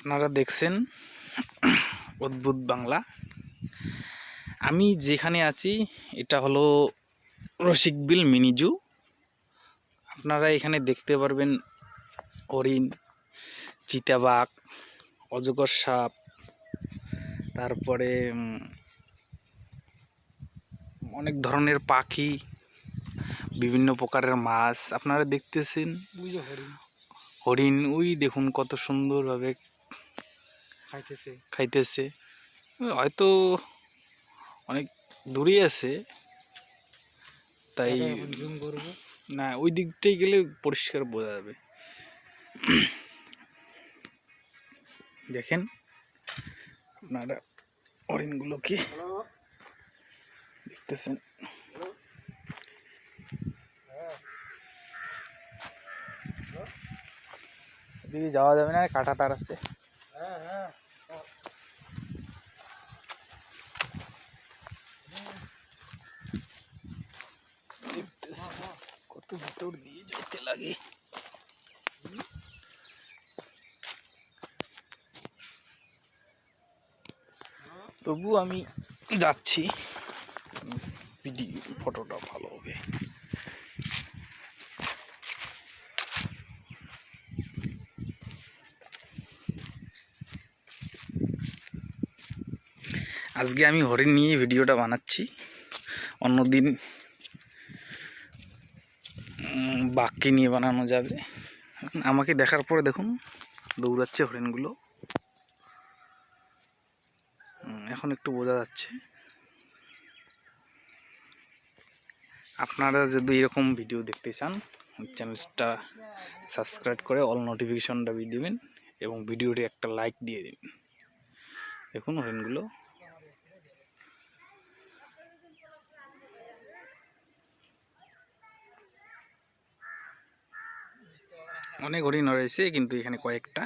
আপনারা দেখছেন অদ্ভুত বাংলা। আমি যেখানে আছি এটা হলো রসিকবিল মিনি জু। আপনারা এখানে দেখতে পারবেন হরিণ, চিতাবাঘ, অজগর সাপ, তারপরে অনেক ধরনের পাখি, বিভিন্ন প্রকারের মাছ আপনারা দেখতেছেন। হরিণ ওই দেখুন কত সুন্দরভাবে খাইতেছে। হয়তো অনেক দূরে আছে, তাই না ওই দিকটাই গেলে পরিষ্কার বোঝা যাবে। দেখেন আপনারা হরিণগুলোকে দেখতেছেন। এদিকে যাওয়া যাবে না, কাঁটা তার আছে। কত ভিতর দিয়ে যেতে লাগে। তবু আমি যাচ্ছি, ভিডিও ফটোটা ভালো হবে। আজকে আমি হরিণ নিয়ে ভিডিওটা বানাচ্ছি, অন্যদিন বাঘকে নিয়ে বানানো যাবে। আমাকে দেখার পরে দেখুন দৌড়াচ্ছে হরিণগুলো। এখন একটু বোঝা যাচ্ছে। আপনারা যদি এরকম ভিডিও দেখতে চান চ্যানেলটা সাবস্ক্রাইব করে অল নোটিফিকেশনটা দিবেন এবং ভিডিওটি একটা লাইক দিয়ে দিবেন। দেখুন হরিণগুলো অনেক হরিণ রয়েছে, কিন্তু এখানে কয়েকটা